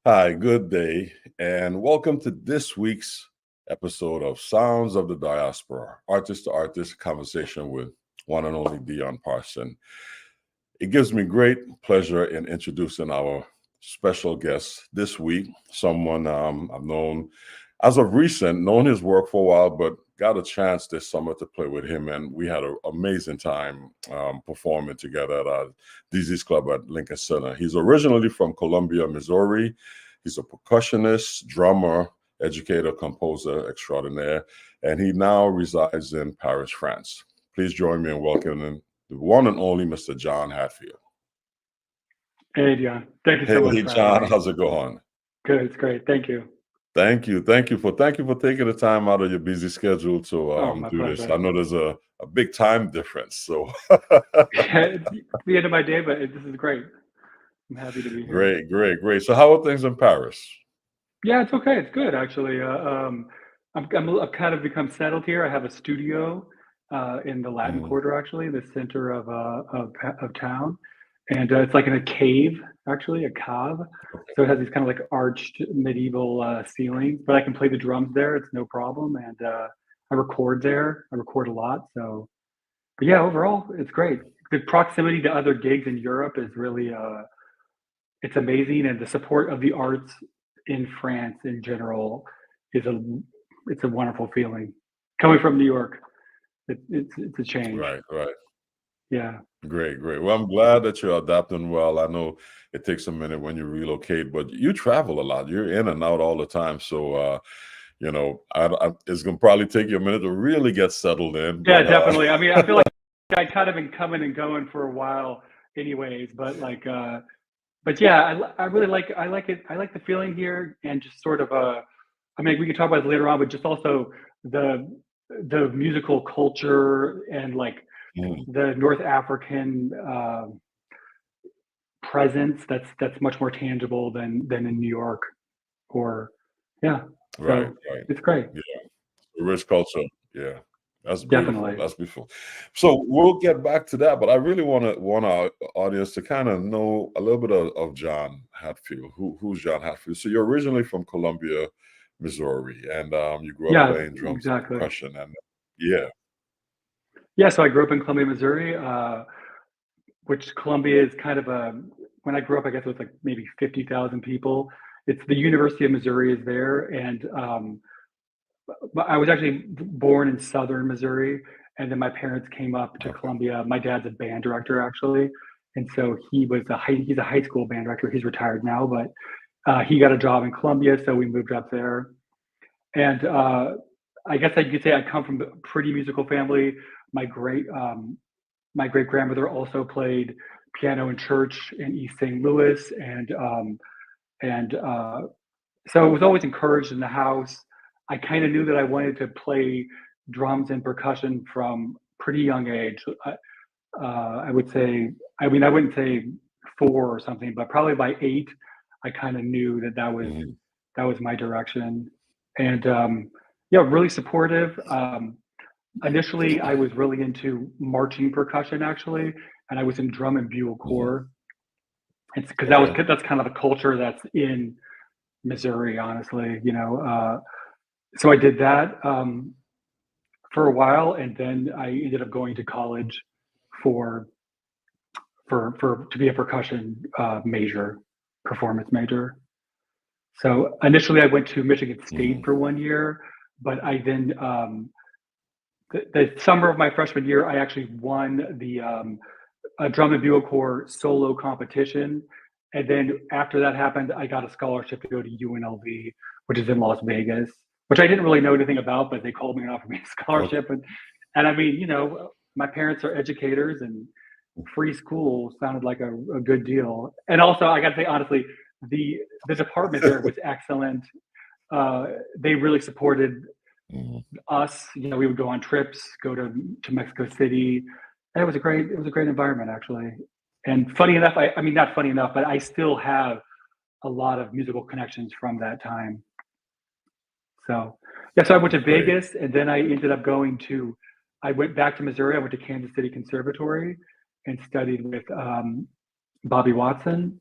Hi, good day, and welcome to this week's episode of Sounds of the Diaspora, artist to artist conversation with one and only Dion Parson. It gives me great pleasure in introducing our special guest this week, someone I've known as of recent, known his work for a while, but got a chance this summer to play with him, and we had an amazing time performing together at our DZ's Club at Lincoln Center. He's originally from Columbia, Missouri. He's a percussionist, drummer, educator, composer extraordinaire, and he now resides in Paris, France. Please join me in welcoming the one and only Mr. John Hadfield. Hey, Dion. Thank you so much. Hey, John, how's it going? Good. It's great. Thank you. Thank you for taking the time out of your busy schedule to do pleasure. this. I know there's a big time difference, so It's the end of my day, but this is great. I'm happy to be here. Great. So how are things in Paris? Yeah, it's okay. It's good actually. I've kind of become settled here. I have a studio in the Latin Quarter, actually, the center of town, and it's like in a cave, actually, a cave. So it has these kind of like arched medieval ceilings, but I can play the drums there. It's no problem, and I record there. I record a lot, so. But yeah, overall, it's great. The proximity to other gigs in Europe is really, it's amazing, and the support of the arts in France in general it's a wonderful feeling. Coming from New York, it's a change. Right. Yeah. Great. Well, I'm glad that you're adapting well. I know it takes a minute when you relocate, but you travel a lot. You're in and out all the time, so it's gonna probably take you a minute to really get settled in. Yeah, definitely. I mean, I feel like I kind of been coming and going for a while, anyways. But yeah, I really like it. I like the feeling here, and just sort of I mean, we can talk about this later on, but just also the musical culture and like the North African presence that's much more tangible than in New York, or yeah. Right. It's great. Yeah, the rich culture. Yeah. That's beautiful. Definitely. That's beautiful. So we'll get back to that, but I really want our audience to kind of know a little bit of John Hadfield. Who's John Hadfield? So you're originally from Columbia, Missouri, and you grew up playing drums and percussion, and yeah. So I grew up in Columbia, Missouri, which Columbia is kind of when I grew up, I guess it was like maybe 50,000 people. It's the University of Missouri is there, and but I was actually born in southern Missouri, and then my parents came up to Columbia. My dad's a band director, actually, and so he's a high school band director. He's retired now, but he got a job in Columbia, so we moved up there. And I guess I could say I come from a pretty musical family. My great grandmother also played piano in church in East St. Louis, and so it was always encouraged in the house. I kind of knew that I wanted to play drums and percussion from pretty young age. I would say, I mean, I wouldn't say 4 or something, but probably by 8, I kind of knew that was my direction. And yeah, really supportive. Initially, I was really into marching percussion, actually, and I was in drum and bugle corps. It's because that's kind of the culture that's in Missouri, honestly, so I did that for a while, and then I ended up going to college to be a percussion performance major. So initially, I went to Michigan State for 1 year, but I then the summer of my freshman year, I actually won the drum and bugle corps solo competition. And then after that happened, I got a scholarship to go to UNLV, which is in Las Vegas, which I didn't really know anything about, but they called me and offered me a scholarship. And I mean, my parents are educators, and free school sounded like a good deal. And also, I got to say, honestly, the department there was excellent. They really supported us. We would go on trips, go to Mexico City. And it was a great environment, actually. And funny enough, I mean, not funny enough, but I still have a lot of musical connections from that time. So yeah, so I went to Vegas, and then I ended up I went back to Missouri. I went to Kansas City Conservatory and studied with Bobby Watson,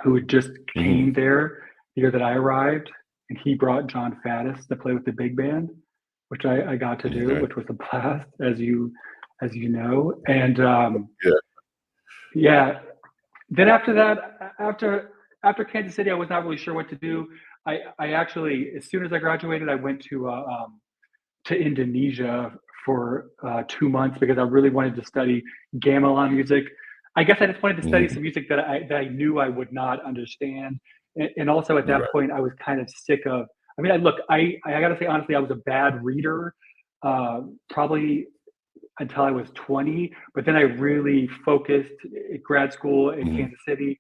who had just came there year that I arrived, and he brought John Faddis to play with the big band, which I got to do, Okay. which was a blast, as you know. And Yeah. yeah, then after that, after Kansas City, I was not really sure what to do. I actually, as soon as I graduated, I went to Indonesia for 2 months because I really wanted to study gamelan music. I guess I just wanted to study some music that I knew I would not understand, and also at that Right. point I was kind of sick of. I mean, I got to say honestly, I was a bad reader, probably until I was 20, but then I really focused at grad school in Mhm. Kansas City.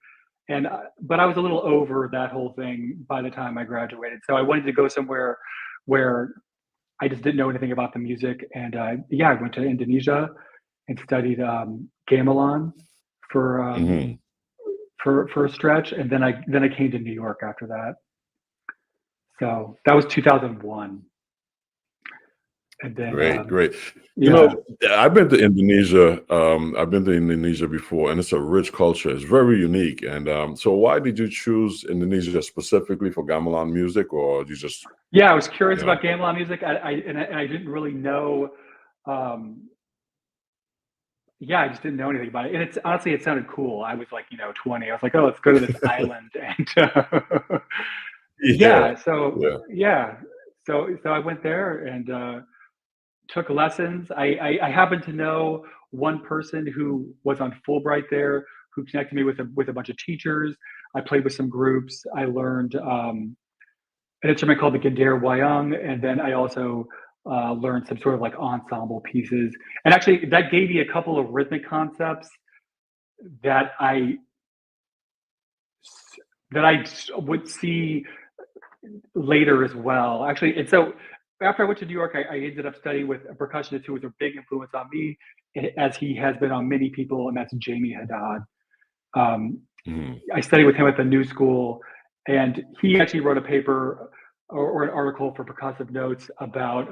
And but I was a little over that whole thing by the time I graduated. So I wanted to go somewhere where I just didn't know anything about the music. And yeah, I went to Indonesia and studied gamelan for Mhm. for a stretch, and then I came to New York after that. So that was 2001, and then Great, great. You yeah. know, I've been to Indonesia. I've been to Indonesia before, and it's a rich culture. It's very unique. And so, why did you choose Indonesia specifically for gamelan music, or you just, Yeah, I was curious you know? about gamelan music. I didn't really know. Um, yeah, I just didn't know anything about it. And it's honestly, it sounded cool. I was like, 20. I was like, oh, let's go to this island, and Yeah, yeah. So yeah. yeah, so I went there and took lessons. I happened to know one person who was on Fulbright there, who connected me with a bunch of teachers. I played with some groups. I learned an instrument called the Gender Wayang, and then I also learned some sort of like ensemble pieces. And actually, that gave me a couple of rhythmic concepts that would see later as well. Actually, and so after I went to New York, I ended up studying with a percussionist who was a big influence on me, as he has been on many people, and that's Jamie Haddad. Um, Mhm. I studied with him at the New School, and he actually wrote a paper or an article for Percussive Notes about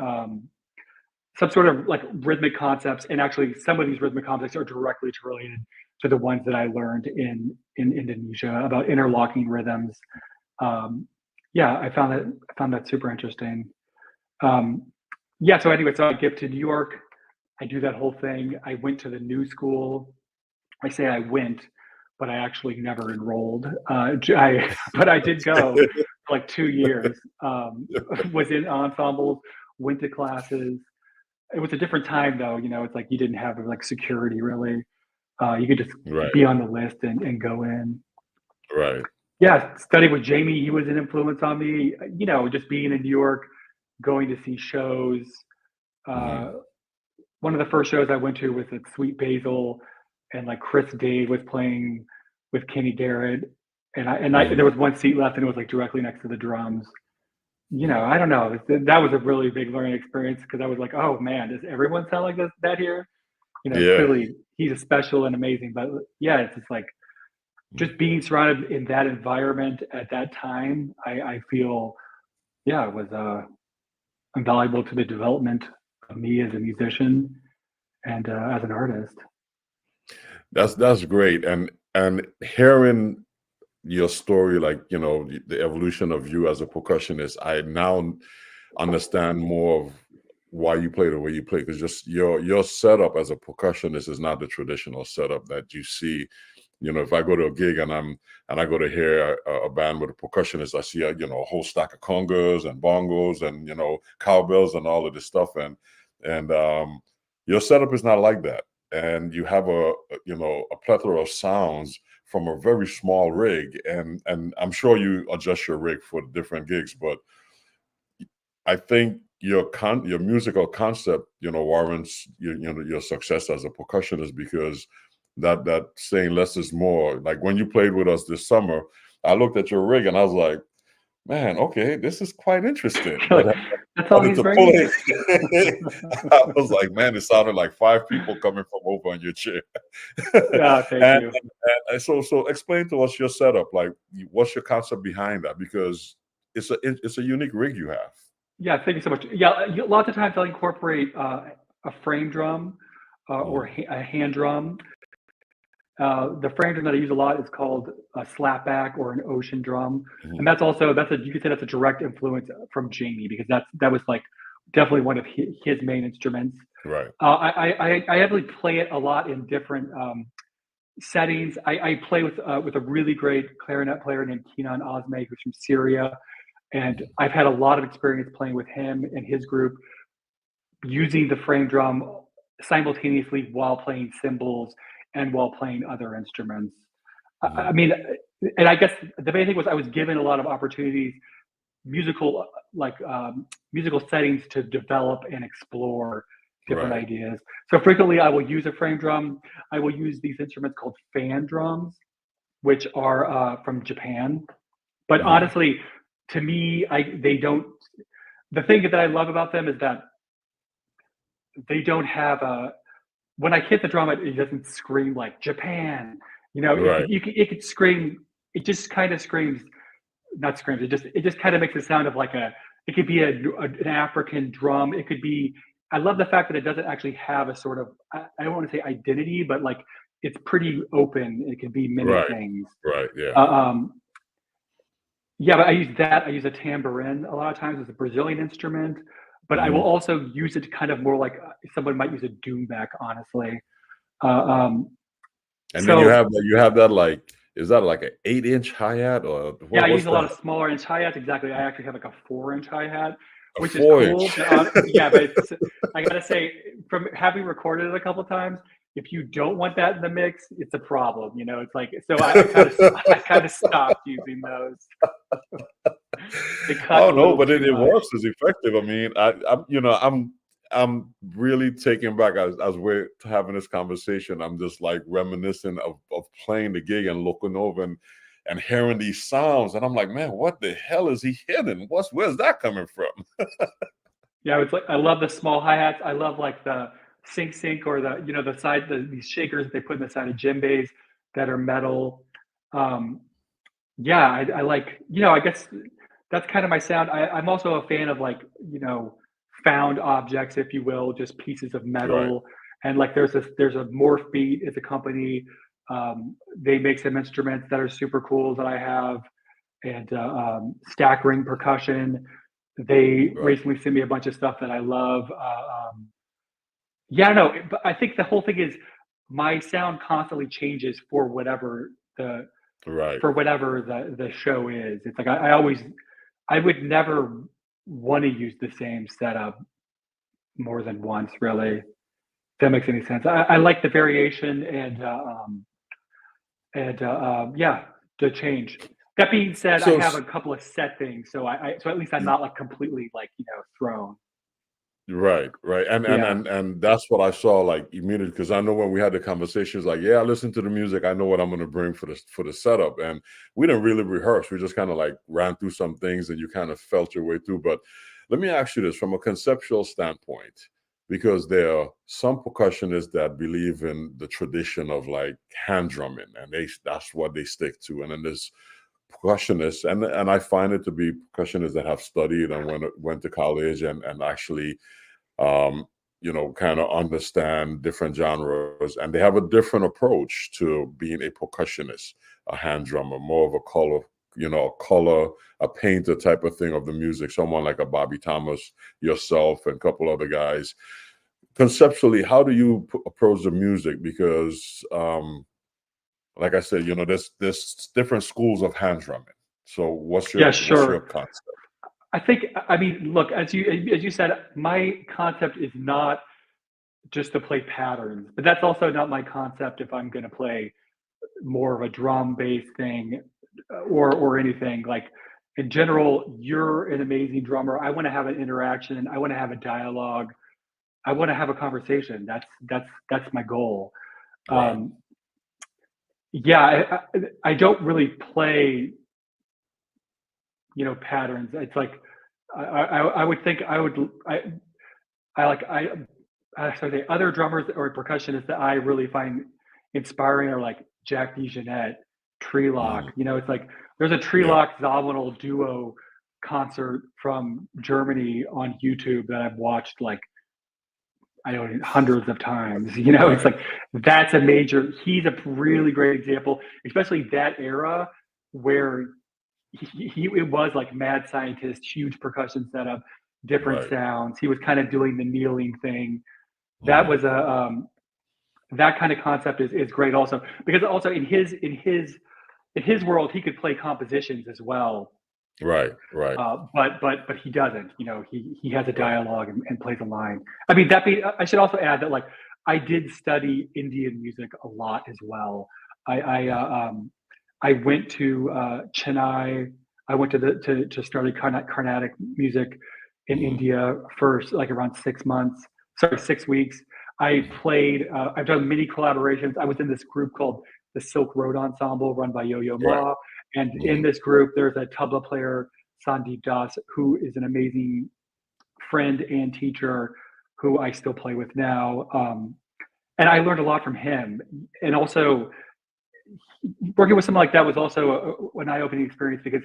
some sort of like rhythmic concepts. And actually, some of these rhythmic concepts are directly related to the ones that I learned in Indonesia about interlocking rhythms. Um, yeah, I found that super interesting. Um, yeah. So anyway, so I get to New York. I do that whole thing. I went to the New School. I say I went, but I actually never enrolled. But I did go for like 2 years. Was in ensembles, went to classes. It was a different time though. It's like you didn't have like security really. You could just Right, be on the list and go in. right. Yeah, studied with Jamie. He was an influence on me. Just being in New York, going to see shows. Uh, Mhm. One of the first shows I went to was at Sweet Basil, and like Chris Dave was playing with Kenny Garrett, and there Mhm. was one seat left, and it was like directly next to the drums. Mhm. I don't know. That was a really big learning experience because I was like, oh man, does everyone sound like that here? Yeah. Clearly he's special and amazing, but yeah, it's just like Mhm. just being surrounded in that environment at that time. I feel yeah, it was invaluable to the development of me as a musician and as an artist. That's great. And hearing your story, like, the evolution of you as a percussionist, I now understand more of why you play the way you play, because just your setup as a percussionist is not the traditional setup that you see. If I go to a gig and I go to hear a band with a percussionist, I see a whole stack of congas and bongos and cowbells and all of this stuff, and your setup is not like that, and you have a plethora of sounds from a very small rig, and I'm sure you adjust your rig for the different gigs, but I think your musical concept, warrants your success as a percussionist, because that saying less is more. Like when you played with us this summer, I looked at your rig and I was like, man, okay, this is quite interesting. Like, But I that's all wanted he's to bringing. play. I was like, man, it sounded like five people coming from over on your chair. Yeah, thank and, you. and so explain to us your setup. Like, what's your concept behind that? Because it's a unique rig you have. Yeah, thank you so much. Yeah, lots of times I'll incorporate a frame drum or Mhm. a hand drum. The frame drum that I use a lot is called a slapback or an ocean drum, and Mhm. you could say that's a direct influence from Jamie, because that was like definitely one of his main instruments. Right. I heavily play it a lot in different settings. I play with a really great clarinet player named Kenan Ozme, who's from Syria, and Mhm. I've had a lot of experience playing with him and his group, using the frame drum simultaneously while playing cymbals and while playing other instruments. I Mhm. mean, and I guess the main thing was I was given a lot of opportunities, musical like musical settings, to develop and explore different Right. ideas. So frequently, I will use a frame drum. I will use these instruments called fan drums, which are from Japan. But Mhm. honestly, to me, I they don't. The thing that I love about them is that they don't have a. When I hit the drum, it doesn't scream like Japan. You know, Right. it could scream. It just kind of screams, not screams. It just kind of makes a sound of like a. It could be an African drum. It could be. I love the fact that it doesn't actually have a sort of. I don't want to say identity, but like it's pretty open. It can be many Right. things. Right. Yeah. Uh, um, yeah, but I use that. I use a tambourine a lot of times. It's a Brazilian instrument, but I will Mhm. also use it kind of more like someone might use a doomback, honestly. Uh, um, And then so you have that like is that like an 8-inch hi-hat or yeah, I use what's a lot that? of smaller inch hi-hats. Exactly. I actually have like a 4-inch hi-hat, A which is 4 cool. inch. But yeah, but I gotta say, from having recorded it a couple times, if you don't want that in the mix, it's a problem. You know, it's like so. I kind of stopped using those. They cut Oh a no, little but too it much. works. It's effective. I mean, I'm really taken back as we're having this conversation. I'm just like reminiscing of playing the gig and looking over and hearing these sounds, and I'm like, man, what the hell is he hitting? Where's that coming from? Yeah, it's like I love the small hi-hats. I love like the sync or the side these shakers they put in the side of djembes that are metal. Um, yeah, I like I guess that's kind of my sound. I'm also a fan of like found objects, if you will, just pieces of Right, metal. And like there's a Morph Beat as a company. They make some instruments that are super cool that I have, and Stack Ring Percussion. They right. recently sent me a bunch of stuff that I love. Yeah, no, but I think the whole thing is my sound constantly changes the Right. for whatever the show is. It's like I would never want to use the same setup more than once, really. If that makes any sense. I like the variation yeah, the change. That being said, I So have a couple of set things, so at least I'm not like completely like thrown. right, right, Yeah. and that's what I saw like immediately because I know when we had the conversations, like, yeah, I listen to the music, I know what I'm going to bring for the setup, and we didn't really rehearse. We just kind of like ran through some things, and you kind of felt your way through. But let me ask you this from a conceptual standpoint, because there are some percussionists that believe in the tradition of like hand drumming, and that's what they stick to, and then there's percussionists, and I find it to be percussionists that have studied and went to college and actually um, kind of understand different genres, and they have a different approach to being a percussionist, a hand drummer, more of a color, a painter type of thing of the music. Someone like a Bobby Thomas, yourself, and a couple other guys. Conceptually, how do you approach the music? Because, like I said, there's different schools of hand drumming. So, Yeah, what's your sure. concept? I mean, look, as you said, my concept is not just to play patterns, but that's also not my concept if I'm going to play more of a drum based thing or anything. Like in general, you're an amazing drummer. I want to have an interaction. I want to have a dialogue. I want to have a conversation. That's my goal. Right. Um, yeah, I don't really play patterns. It's like I would think I like so the other drummers or percussionists that I really find inspiring are like Jack DeJohnette, Treelock. Mhm. It's like there's a Yeah. Treelock Zawinul duo concert from Germany on YouTube that I've watched like I don't know, hundreds of times. You know, it's like that's a major. He's a really great example, especially that era where it was like mad scientist, huge percussion setup, different Right. sounds. He was kind of doing the kneeling thing. That Mhm. was a that kind of concept is great also because also in his world he could play compositions as well. Right. Right. But he doesn't. You know, he has a Right. dialogue and plays a line. I mean, I should also add that like I did study Indian music a lot as well. I I uh, um, I went to Chennai. I went to study Carnatic music in Mhm. India for like around 6 months. Sorry, 6 weeks. I Mhm. played. I've done many collaborations. I was in this group called the Silk Road Ensemble, run by Yo-Yo Right. Ma. And in Mhm. this group, there's a tabla player, Sandeep Das, who is an amazing friend and teacher who I still play with now. And I learned a lot from him. And also, working with someone like that was also an eye-opening experience because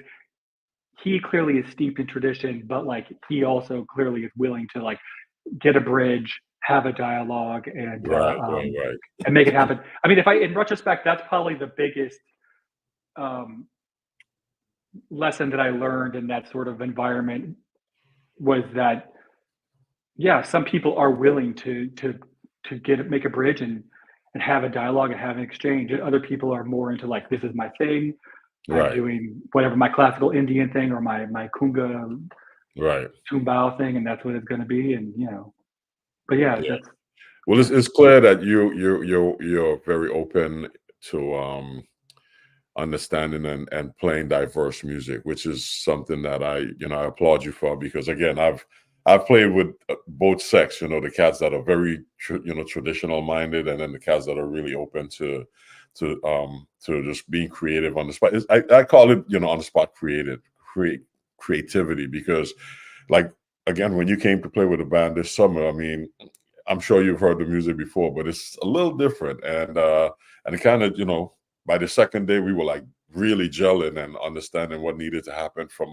he clearly is steeped in tradition, but like he also clearly is willing to like get a bridge, have a dialogue, Right. Right. Right. and make it happen. I mean, if I in retrospect, that's probably the biggest um, lesson that I learned in that sort of environment was that yeah, some people are willing to make a bridge and have a dialogue and have an exchange. And other people are more into like this is my thing. I'm Right. doing whatever my classical Indian thing or my kunga Right. tumbao thing, and that's what it's going to be. And you know, but yeah, Yeah. that's Well, yeah, it's clear that you're very open to understanding and playing diverse music, which is something that I applaud you for because again, I've played with both sex, the cats that are very traditional minded, and then the cats that are really open to just being creative on the spot. I call it on the spot creativity because like again when you came to play with the band this summer, I mean I'm sure you've heard the music before, but it's a little different. And it kind of, by the second day we were like really gelling and understanding what needed to happen from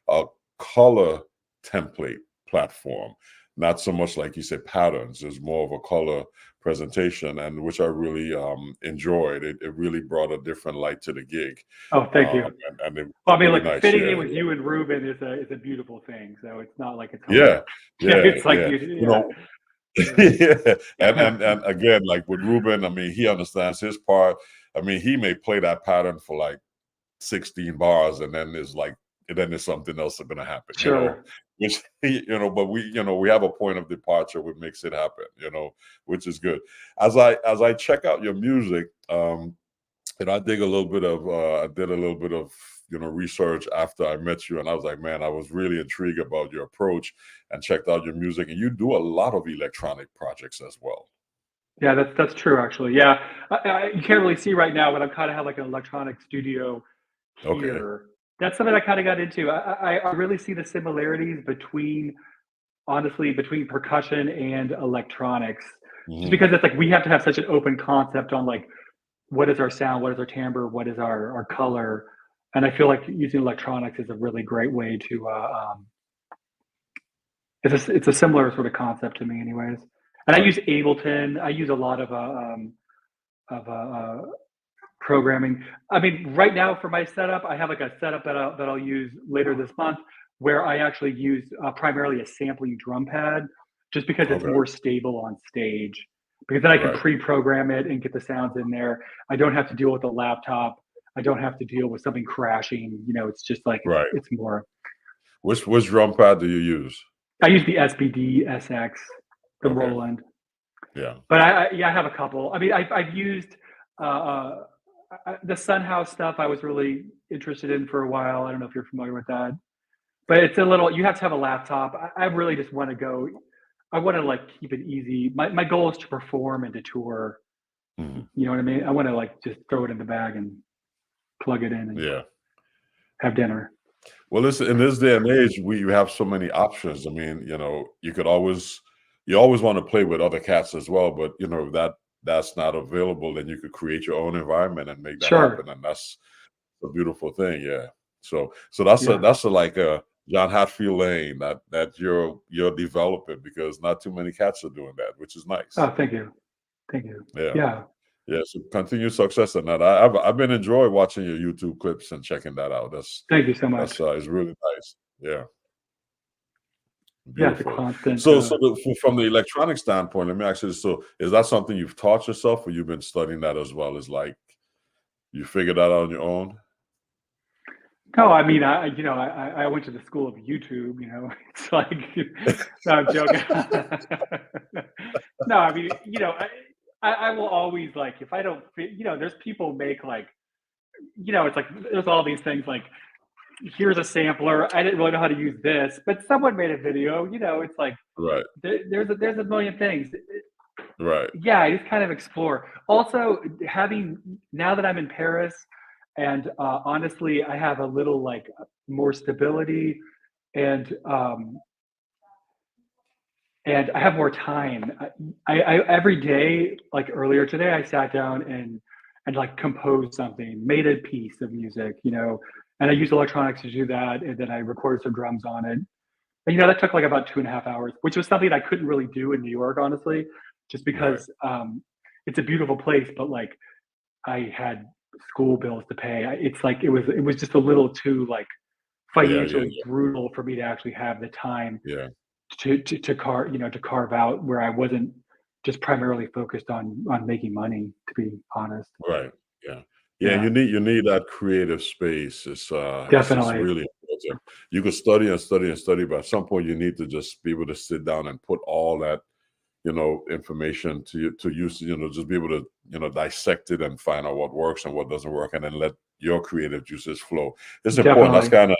a color template platform. Not so much like you said patterns, it's more of a color presentation, and which I really enjoyed. It really brought a different light to the gig. oh, thank you. And it was Well, I mean, really like nice. fitting in Yeah. with you and Ruben is a beautiful thing. So it's not like it's hard. Yeah. Yeah, Yeah. it's like Yeah. yeah, Yeah, and yeah. again, like with Ruben, I mean, he understands his part. I mean, he may play that pattern for like 16 bars, and then there's something else that's gonna happen, Sure. which but we have a point of departure which makes it happen, which is good. As I check out your music, and I did a little bit of research after I met you, and I was like, man, I was really intrigued about your approach and checked out your music, and you do a lot of electronic projects as well. Yeah, that's true actually. Yeah, you can't really see right now, but I'm kind of have like an electronic studio Okay. here. That's something I kind of got into. I really see the similarities between percussion and electronics, just Hmm. because it's like we have to have such an open concept on like what is our sound, what is our timbre, what is our color, and I feel like using electronics is a really great way to. It's a similar sort of concept to me, anyways. And I Right. use Ableton. I use a lot of programming. I mean, right now for my setup, I have like a setup that I'll use later this month, where I actually use primarily a sampling drum pad, just because it's Okay. more stable on stage. Because then I can Right. pre-program it and get the sounds in there. I don't have to deal with the laptop. I don't have to deal with something crashing. You know, it's just like Right. it's more. Which drum pad do you use? I use the SBD SX, the Okay. Roland. Yeah. But yeah, I have a couple. I mean, I've used the Sunhouse stuff. I was really interested in for a while. I don't know if you're familiar with that, but it's a little. You have to have a laptop. I really just want to go. I want to like keep it easy. My goal is to perform and to tour. Mhm. You know what I mean? I want to like just throw it in the bag and plug it in and Yeah. have dinner. Well, listen, in this day and age, we have so many options. I mean, you always want to play with other cats as well, but if that's not available, then you could create your own environment and make that Sure. happen, and that's a beautiful thing. Yeah. So that's a Yeah. that's a like a John Hadfield lane that you're developing, because not too many cats are doing that, which is nice. Oh, thank you. Yeah. So continued success in that. I've been enjoying watching your YouTube clips and checking that out. Thank you so much. It's really nice. Yeah. Beautiful. Beautiful. Constant. From the electronic standpoint, let me ask you this. So is that something you've taught yourself, or you've been studying that as well? As like you figured that out on your own? No, I mean, I went to the school of YouTube. It's like, no, I'm joking. No, I mean, I will always, like, if I don't, there's people make, like, it's like there's all these things like, here's a sampler. I didn't really know how to use this, but someone made a video. It's like, right. There's a million things. Right. Yeah, I just kind of explore. Also, now that I'm in Paris, and honestly, I have a little like more stability, and I have more time. I every day, like earlier today, I sat down and like composed something, made a piece of music, and I used electronics to do that, and then I recorded some drums on it. And that took like about 2.5 hours, which was something I couldn't really do in New York, honestly, just because it's a beautiful place, but like I had school bills to pay. It's like it was just a little too like financially brutal for me to actually have the time to carve out where I wasn't just primarily focused on making money, to be honest. Right. Yeah. You need that creative space. It's definitely it's really important. You could study and study and study, but at some point you need to just be able to sit down and put all that information to use, just be able to, dissect it and find out what works and what doesn't work, and then let your creative juices flow. It's important.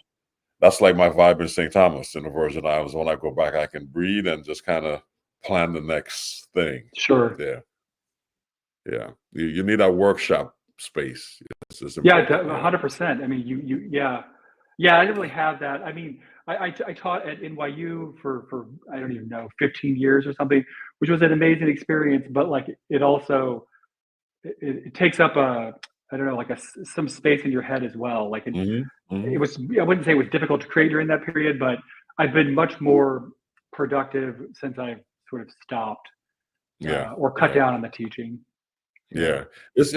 That's like my vibe in St. Thomas in the Virgin Islands. When I go back, I can breathe and just kind of plan the next thing. Sure. Yeah. You need that workshop space. It's 100%. I mean, I didn't really have that. I mean, I taught at NYU for I don't even know 15 years or something, which was an amazing experience. But like it also it takes up some space in your head as well. Like it was, I wouldn't say it was difficult to create during that period, but I've been much more productive since I've sort of stopped or cut down on the teaching. Yeah, it's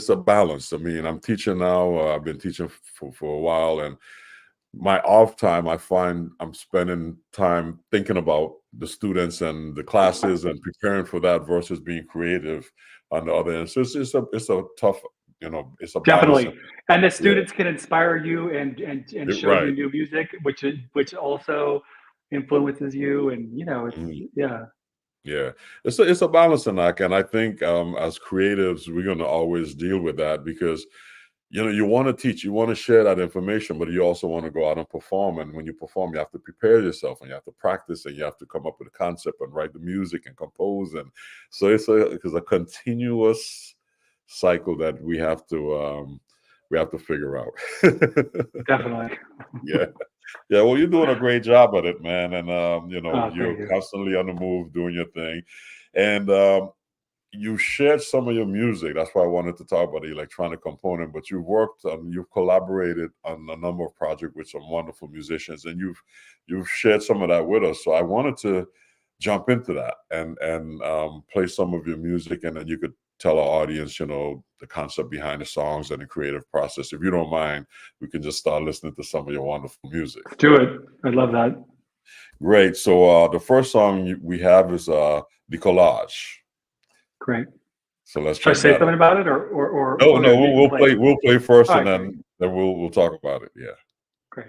a balance. I mean, I'm teaching now. I've been teaching for a while, and my off time, I find I'm spending time thinking about the students and the classes and preparing for that versus being creative on the other end. So it's a tough, it's a definitely. balance. And the students can inspire you and show you new music, which also influences you, and it's a balancing act, and I think as creatives we're going to always deal with that, because you want to teach, you want to share that information, but you also want to go out and perform. And when you perform, you have to prepare yourself, and you have to practice, and you have to come up with a concept and write the music and compose. And so it's a continuous cycle that we have to figure out. Definitely. Yeah, well, you're doing a great job at it, man. And you're constantly on the move doing your thing. And you shared some of your music. That's why I wanted to talk about the electronic component. But you've collaborated on a number of projects with some wonderful musicians, and you've shared some of that with us. So I wanted to jump into that and play some of your music, and then you could tell our audience, the concept behind the songs and the creative process. If you don't mind, we can just start listening to some of your wonderful music. Let's do it. I'd love that. Great. So the first song we have is The Collage. Great. So let's Should I say something about it, or no? We'll play first, and right, then we'll talk about it. Yeah. Great.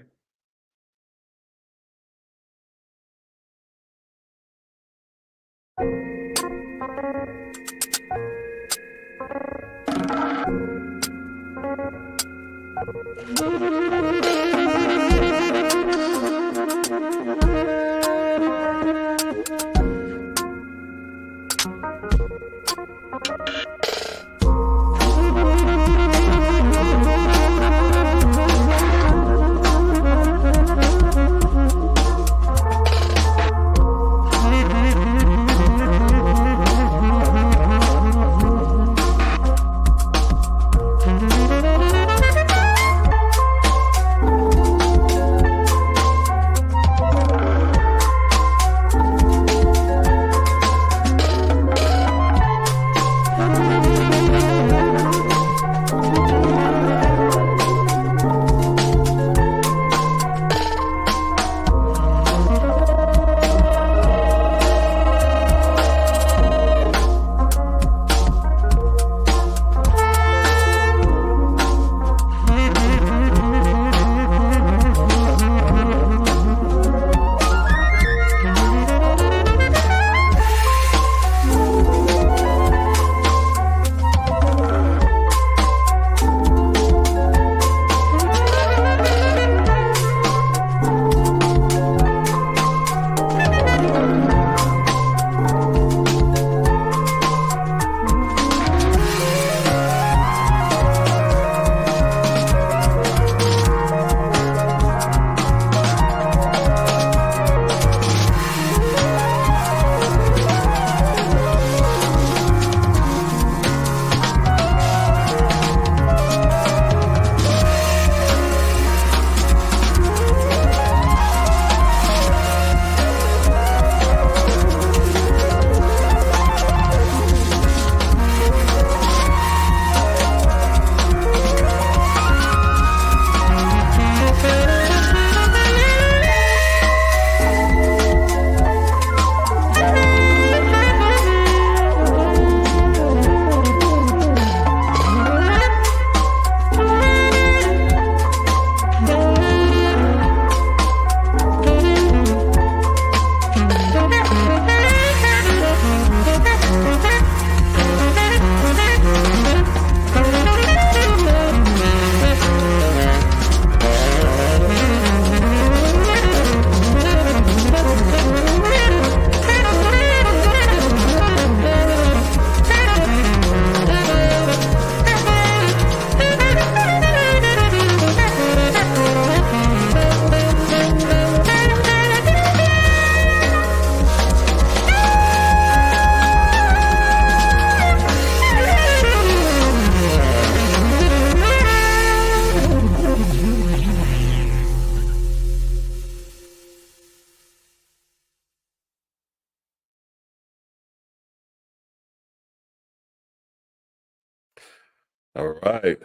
All right.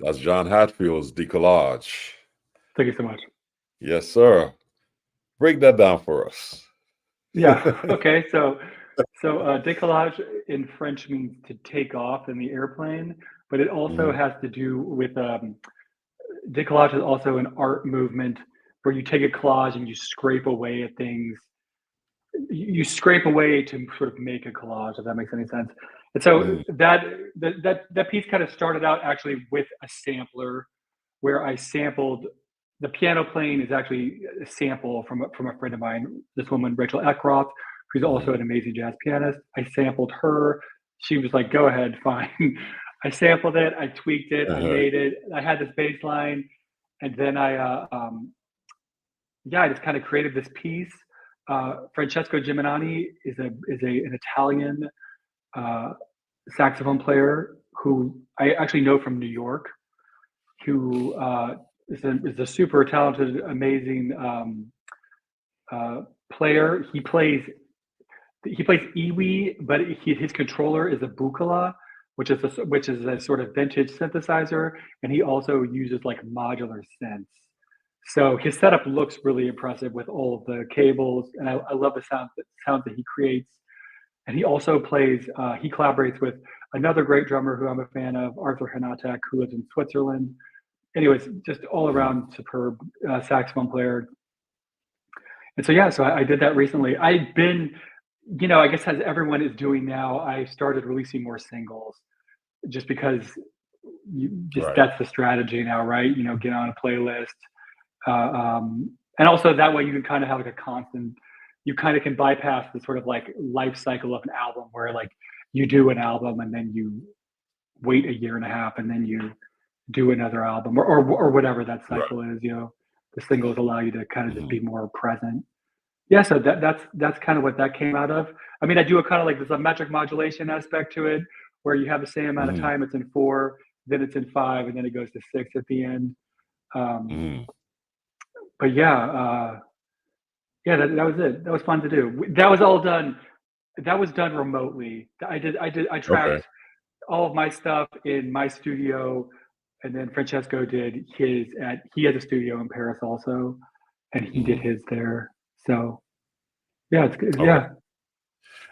That's John Hadfield's Decollage. Thank you so much. Yes, sir. Break that down for us. Yeah. Okay. So décollage in French means to take off in the airplane, but it also Mhm, has to do with décollage is also an art movement where you take a collage and you scrape away at things. You scrape away to sort of make a collage, if that makes any sense. And so mhm, that piece kind of started out actually with a sampler where I sampled the piano playing is actually a sample from a friend of mine, this woman, Rachel Eckroth, who's also mhm, an amazing jazz pianist. I sampled her. She was like, go ahead, fine. I sampled it, I tweaked it, I uh-huh, made it. I had this bass line, and then yeah, I just kind of created this piece. Francesco Gemini is an Italian uh, saxophone player who I actually know from New York, who is a super talented, amazing uh, player. He plays iwi, but his controller is a bucala, which is a sort of vintage synthesizer, and he also uses like modular synths. So his setup looks really impressive with all of the cables, and I love the sounds that he creates. And he also plays. He collaborates with another great drummer who I'm a fan of, Arthur Hanatek, who lives in Switzerland. Anyways, just all mhm, around superb saxophone player. And so yeah, so I did that recently. I've been, I guess as everyone is doing now, I started releasing more singles just because right. that's the strategy now, right? Get on a playlist. And also that way you can kind of have like a constant, you kind of can bypass the sort of like life cycle of an album where like you do an album and then you wait a year and a half and then you do another album or whatever that Right. cycle is, the singles allow you to kind of just Mhm, be more present. Yeah, so that's kind of what that came out of. I mean, I do a kind of like there's a metric modulation aspect to it, where you have the same amount of mhm, time. It's in four, then it's in five, and then it goes to six at the end. Um, mhm. but yeah, that was it. That was fun to do. That was all done. That was done remotely. I Okay. tracked all of my stuff in my studio, and then Francesco did his at. He has a studio in Paris also, and he did Mhm, his there. So yeah, it's good. okay. Yeah.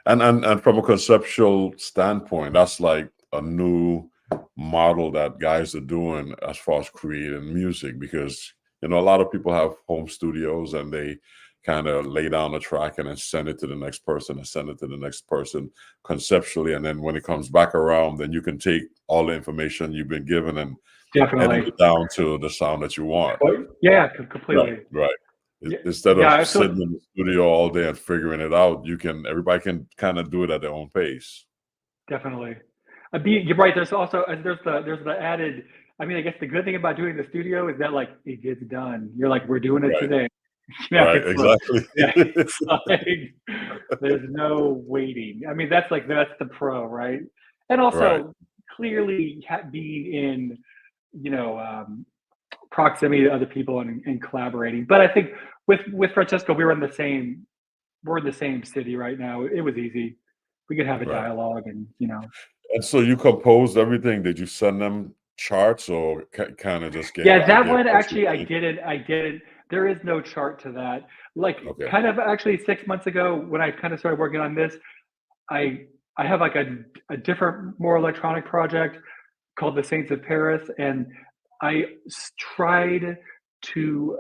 And from a conceptual standpoint, that's like a new model that guys are doing as far as creating music because a lot of people have home studios and they kind of lay down a track and then send it to the next person and send it to the next person conceptually, and then when it comes back around, then you can take all the information you've been given and edit Definitely. it down to the sound that you want. Yeah, Right, completely. right. Yeah, Instead yeah, of I feel sitting in the studio all day and figuring it out, everybody can kind of do it at their own pace. definitely. You're right. There's the added. I mean, I guess the good thing about doing the studio is that like it gets done. You're like, we're doing it Right, today. right, It's like, exactly. yeah, it's like there's no waiting. I mean, that's the pro, right? And Right. also clearly being in, you know, um, proximity to other people and collaborating. But I think with Francesco, we're in the same city right now. It was easy. We could have a Right. dialogue and, And so you composed everything. Did you send them charts or kind of just yeah, that gave one what you actually think? I didn't. There is no chart to that. Like Okay. kind of actually 6 months ago when I kind of started working on this, I I have like a different, more electronic project called the Saints of Paris, and tried to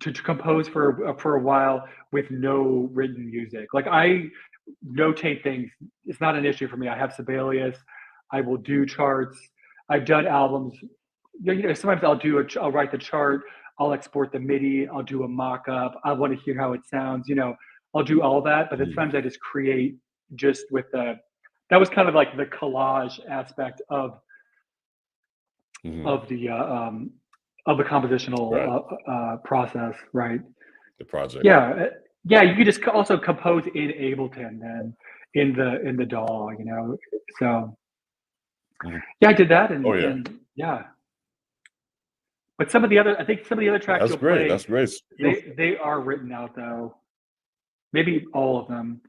to compose for a while with no written music. Like I notate things. It's not an issue for me. I have Sibelius. I will do charts. I've done albums. Sometimes I'll write the chart. I'll export the MIDI. I'll do a mock-up. I want to hear how it sounds. I'll do all that. But at Mhm, times I just create just with the. That was kind of like the collage aspect mhm. of the uh, um, of the Right. compositional process, right? The project. Yeah, yeah. You could just also compose in Ableton then in the DAW. So Mhm. yeah, I did that, Oh and yeah. yeah. But I think some of the other tracks That's you'll great. play, That's great. It's beautiful. they are written out though. Maybe all of them.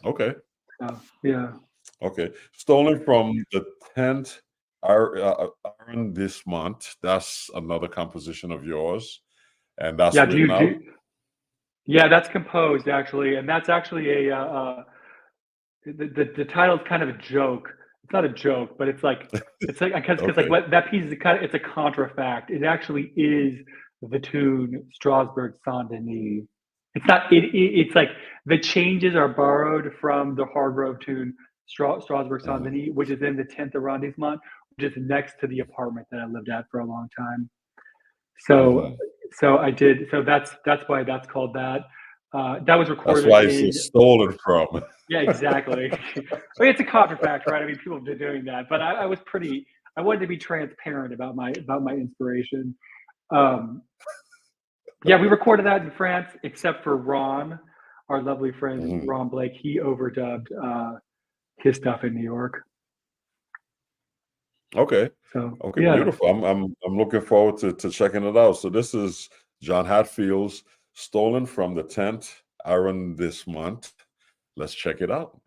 Okay. So yeah. Okay. Stolen from the 10th Aaron this month. That's another composition of yours, and that's Yeah, written out. Yeah, that's composed actually, and that's actually the title is kind of a joke. It's not a joke, but it's like because Okay. like what that piece is it's a contrafact. It actually is the tune Strasbourg Saint Denis. It's not. It's like the changes are borrowed from the Hargrove tune Strasbourg Saint Denis, which is in the 10th arrondissement, which is next to the apartment that I lived at for a long time. So I did. So that's why that's called that. That was recorded. That's why it's stolen from. Yeah, exactly. I mean, it's a contrafact, right? I mean, people have been doing that, but I was pretty. I wanted to be transparent about my inspiration. Yeah, we recorded that in France, except for Ron, our lovely friend Ron Blake. He overdubbed his stuff in New York. Okay. So okay, yeah. Beautiful. I'm looking forward to checking it out. So this is John Hadfield's Stolen from the 10th arrondissement. Let's check it out.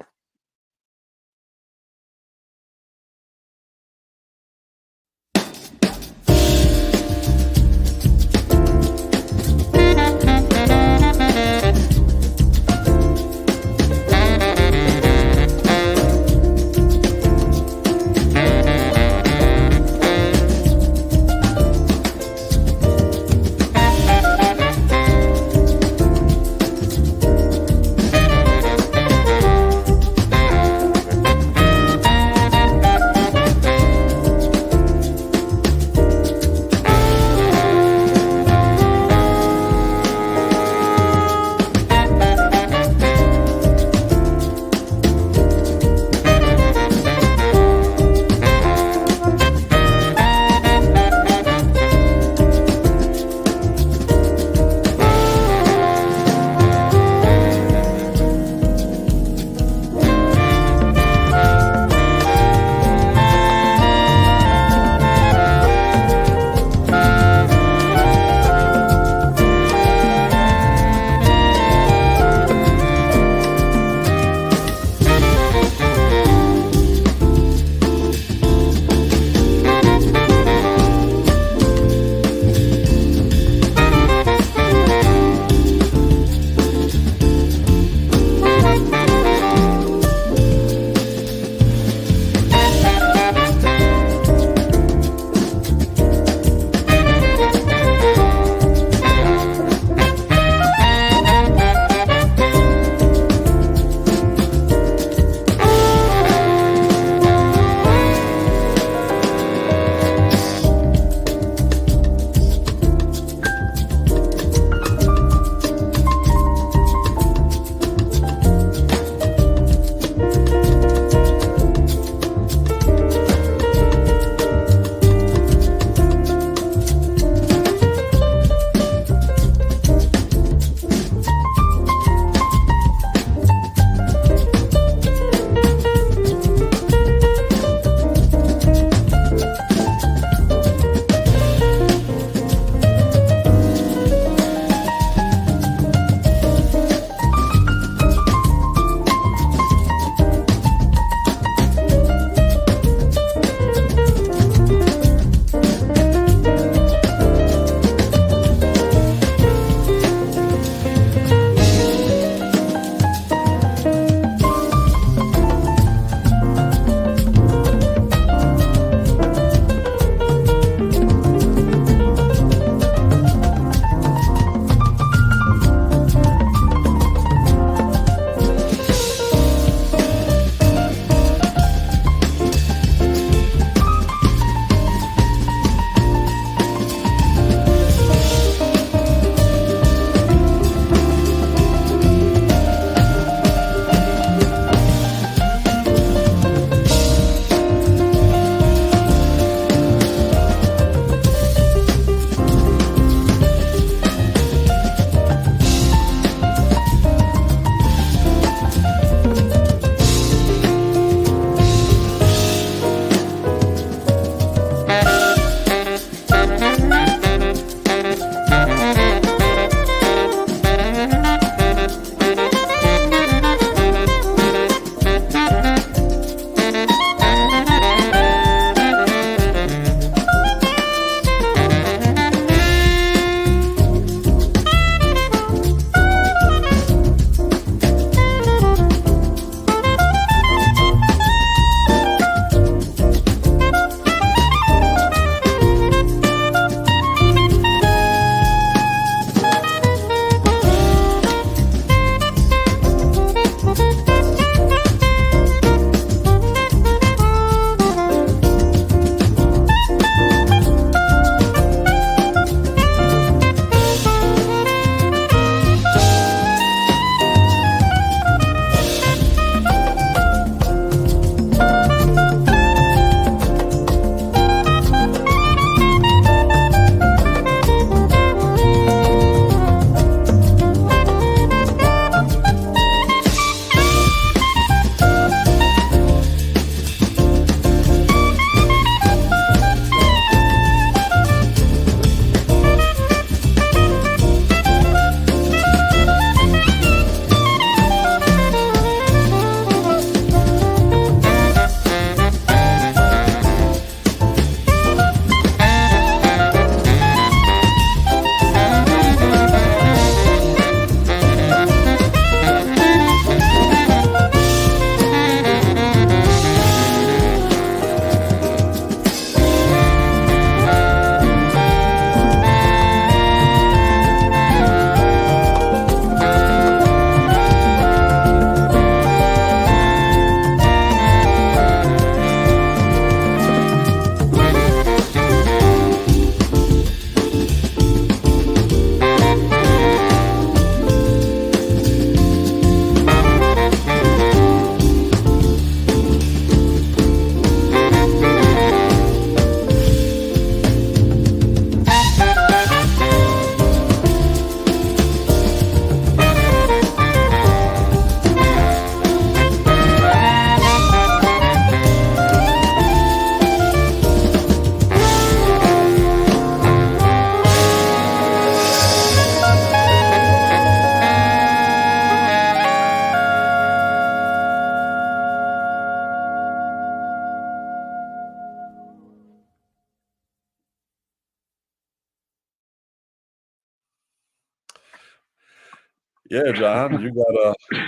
Yeah, John, you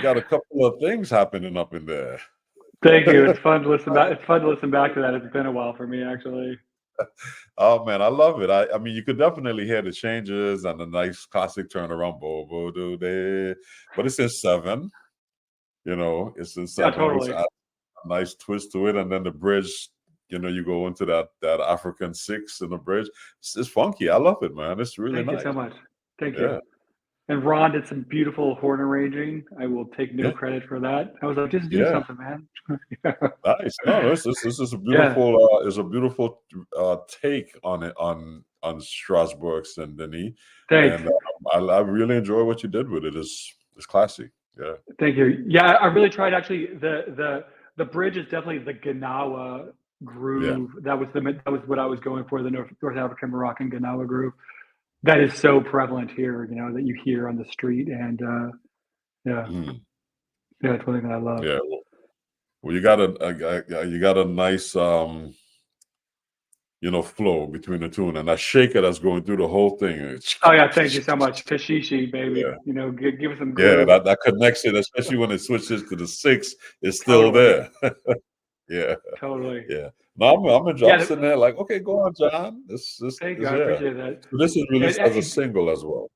got a couple of things happening up in there. Thank you. It's fun to listen back. It's fun to listen back to that. It's been a while for me, actually. Oh man, I love it. I mean, you could definitely hear the changes and the nice classic turnaround, bo bo do de. But it's in seven. It's in Yeah, seven, which totally. adds a nice twist to it, and then the bridge. You go into that African six in the bridge. It's funky. I love it, man. It's really Thank you nice. so much. Thank Yeah, you. And Ron did some beautiful horn arranging. I will take no yeah, credit for that. I was like, just do yeah. something, man. Nice. No, this is a Yeah. beautiful take on it on Strasbourg's and Denis, Thanks. and I really enjoy what you did with it. It's classy. Yeah, Thank you. Yeah, I really tried. Actually, the bridge is definitely the Gnawa yeah. groove. That was what I was going for. The North African Moroccan Gnawa groove. That is so prevalent here. That you hear on the street, and yeah, Mhm. yeah, it's one thing that I love. Yeah. Well, you got a nice flow between the two, and that shaker that's going through the whole thing. Oh yeah, thank you so much, Kashishi, baby. Yeah, Give us some yeah. groove. That connects it, especially when it switches to the six. It's still Totally, there. Yeah. totally. Yeah. No, I'm Yeah, sitting there like, okay, go on, John. This thank you. is I yeah. appreciate that. So this is released as a And single as well.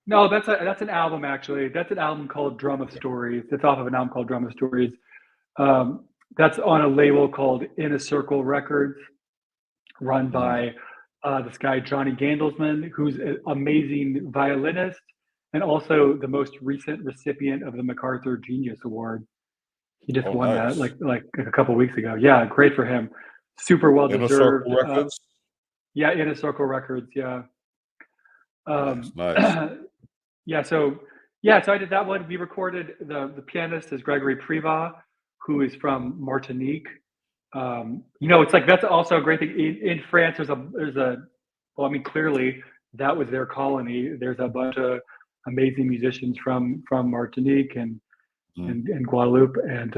no, that's an album actually. That's an album called Drum of Stories. It's off of an album called Drum of Stories. Um, that's on a label called In a Circle Records, run Mm. by this guy Johnny Gandelsman, who's an amazing violinist and also the most recent recipient of the MacArthur Genius Award. He just Oh, won that nice. like a couple weeks ago. Yeah, great for him. Super well Inner deserved. Circle Records. Yeah, In a Circle Records. Yeah. Nice, Um, nice. so I did that one. We recorded the pianist is Gregory Priva, who is Mhm. from Martinique. It's like that's also a great thing in France. Well, I mean, clearly that was their colony. There's a bunch of amazing musicians from Martinique and Mm. and Guadeloupe, and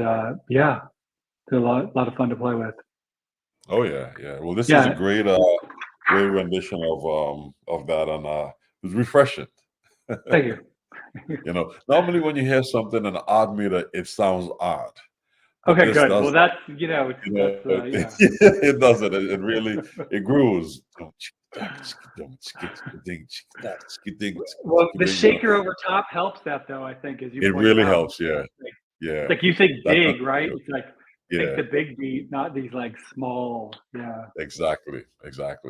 yeah, they're a lot of fun to play with. Oh yeah, yeah. Well, this is a Yeah, great rendition of that, and it was refreshing. thank you. Normally when you hear something in an odd meter, it sounds odd, but Okay, this good. Well, does. that's yeah. It doesn't. It really it grooves. Well, the shaker over top helps that though, I think, as you It pointed really out. helps. Yeah, It's yeah. like you think That's big, right? good. It's like think Yeah, the big beat, not these like small. Yeah, exactly.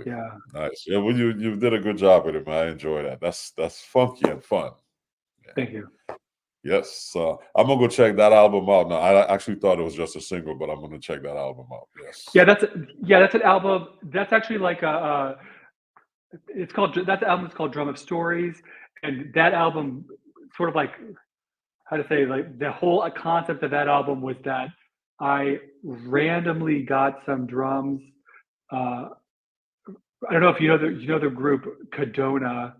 yeah. Nice. Yeah, well, you did a good job with it, man. I enjoy that. That's funky and fun. Yeah. Thank you. Yes. I'm gonna go check that album out now. I actually thought it was just a single, but I'm gonna check that album out. Yes. That's an album. That's actually like that album is called Drum of Stories, and that album sort of like how to say like the whole concept of that album was that I randomly got some drums. Uh, I don't know if you know the group Cadona.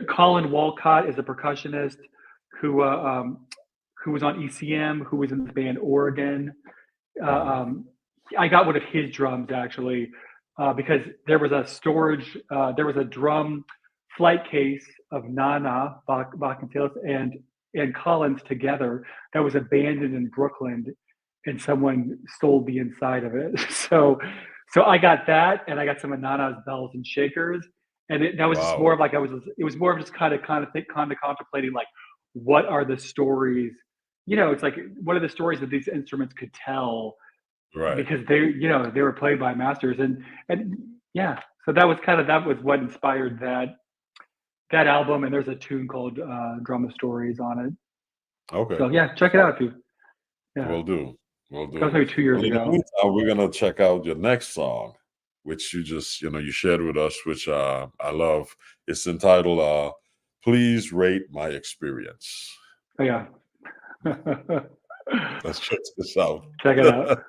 Colin Walcott is a percussionist who who was on ECM, who was in the band Oregon. Mhm. I got one of his drums actually because there was a drum flight case of Nana Bacchus and Collins together that was abandoned in Brooklyn, and someone stole the inside of it. So I got that, and I got some of Nana's bells and shakers, and that was just Wow. more of like it was more of just kind of contemplating like what are the stories. It's like what are the stories that these instruments could tell Right. because they were played by masters and yeah. So that was what inspired that album, and there's a tune called Drum of Stories on it. Okay. So yeah, check it out if you yeah. Will do. Will That was do. maybe 2 years Well, in the ago. meantime, we're gonna check out your next song, which you just you shared with us, which I love. It's entitled "Please Rate My Experience." Oh yeah. Let's check this out. Check it out.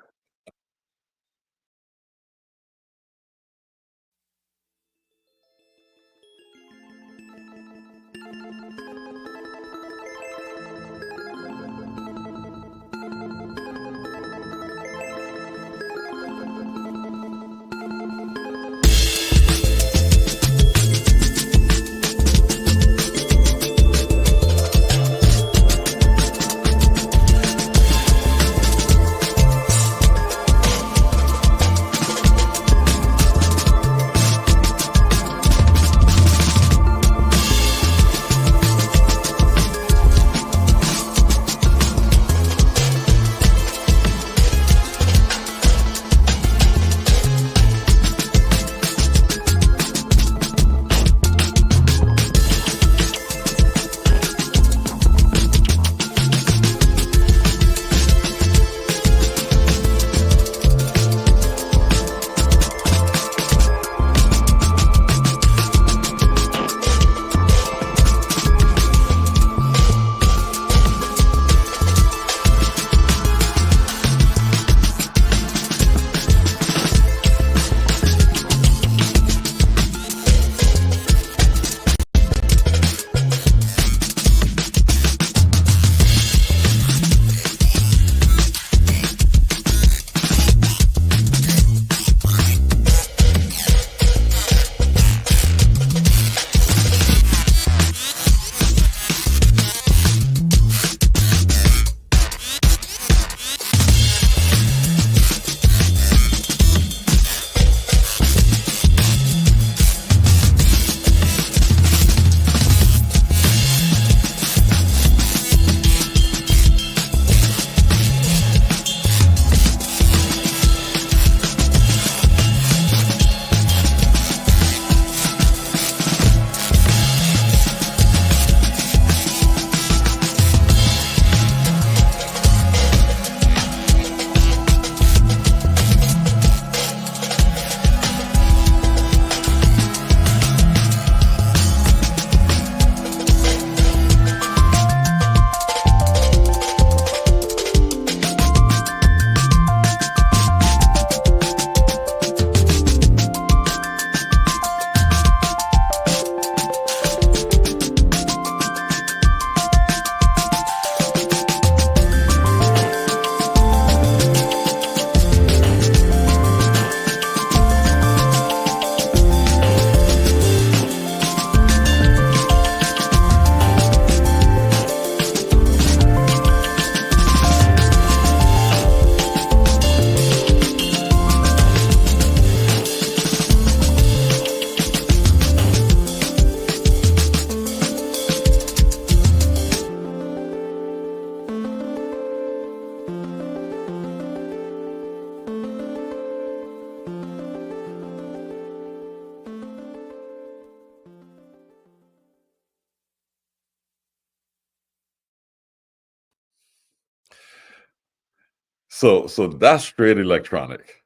So that's straight electronic,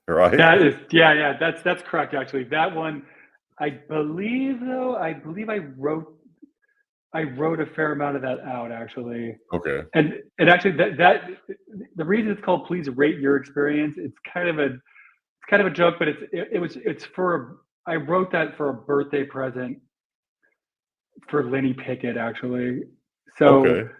right? That is, yeah, that's correct. Actually, that one, I believe I wrote a fair amount of that out actually, Okay. and actually that the reason it's called "Please Rate Your Experience." It's kind of a joke, but it's for I wrote that for a birthday present for Lenny Pickett actually. So Okay.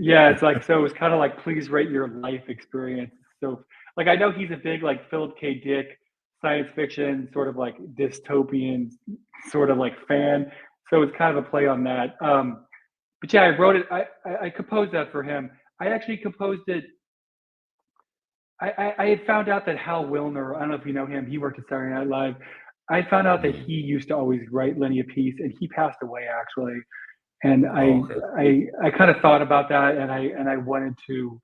yeah, it's like so it was kind of like please rate your life experience. So like I know he's a big like Philip K. Dick science fiction sort of like dystopian sort of like fan. So it's kind of a play on that. But yeah, I wrote it. I composed that for him. I actually composed it. I had found out that Hal Wilner. I don't know if you know him. He worked at Saturday Night Live. I found out that Mhm. he used to always write Lenny a piece, and he passed away actually. And Oh, okay. I kind of thought about that, and I wanted to.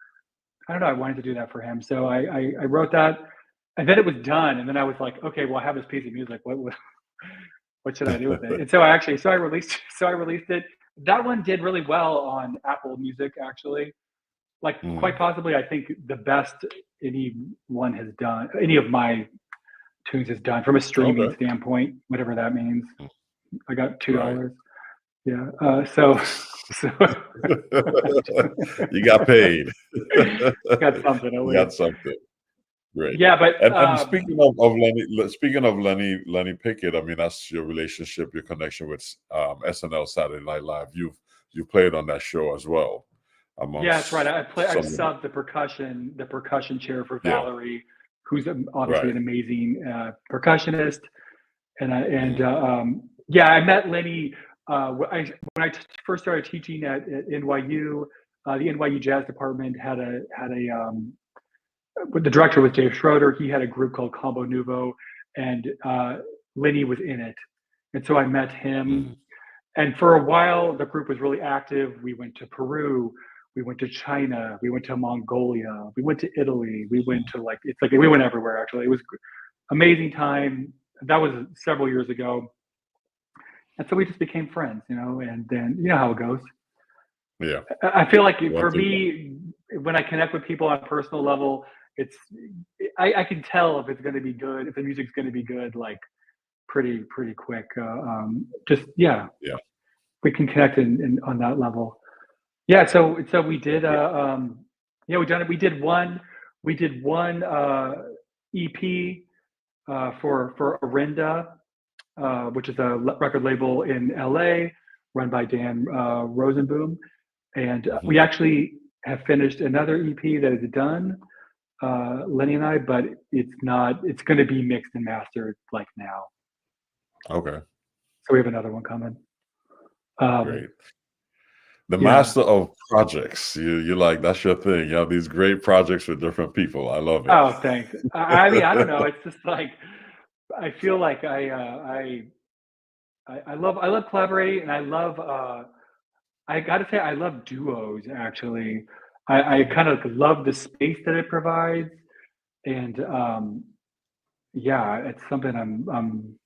I don't know. I wanted to do that for him, so I wrote that, and then it was done, and then I was like, okay, well, I have this piece of music. What should I do with it? And so I released I released it. That one did really well on Apple Music actually. Like quite Mm. possibly, I think the best anyone has done, any of my tunes has done from a streaming Okay. standpoint, whatever that means. Mm. I got Right. $2. Yeah. So You got paid. got something at You least. got something. Great. Yeah, but And speaking of Lenny Pickett, I mean that's your relationship, your connection with SNL Saturday Night Live. You played on that show as well, yeah, that's right. amongst I some of the, subbed the percussion chair for yeah, Valerie, who's obviously right. an amazing percussionist. And Mm. yeah, I met Lenny when first started teaching at NYU. The NYU Jazz Department had a the director was Dave Schroeder. He had a group called Combo Nouveau, and Lenny was in it. And so I met him. Mm. And for a while, the group was really active. We went to Peru, we went to China, we went to Mongolia, we went to Italy, we went to like it's like we went everywhere. Actually, it was amazing time. That was several years ago, and so we just became friends, you know. And then you know how it goes. Yeah. I feel like One for thing. me, when I connect with people on a personal level, it's I can tell if it's going to be good, if the music's going to be good, like pretty quick. Just yeah, Yeah. we can connect in on that level. Yeah, so we did yeah, we done it. We did one EP for Arinda, which is a record label in LA run by Dan Rosenboom. And we Mhm. actually have finished another EP that is done, Lenny and I, but it's going to be mixed and mastered like now. Okay. So we have another one coming. Um, Great. The yeah. master of projects. You like that's your thing. You have these great projects with different people. I love it. Oh, thanks. I mean, I don't know. It's just like, I feel like I love collaborating and I got to say, I love duos actually. I Mhm. kind of love the space that it provides. And yeah, it's something I'm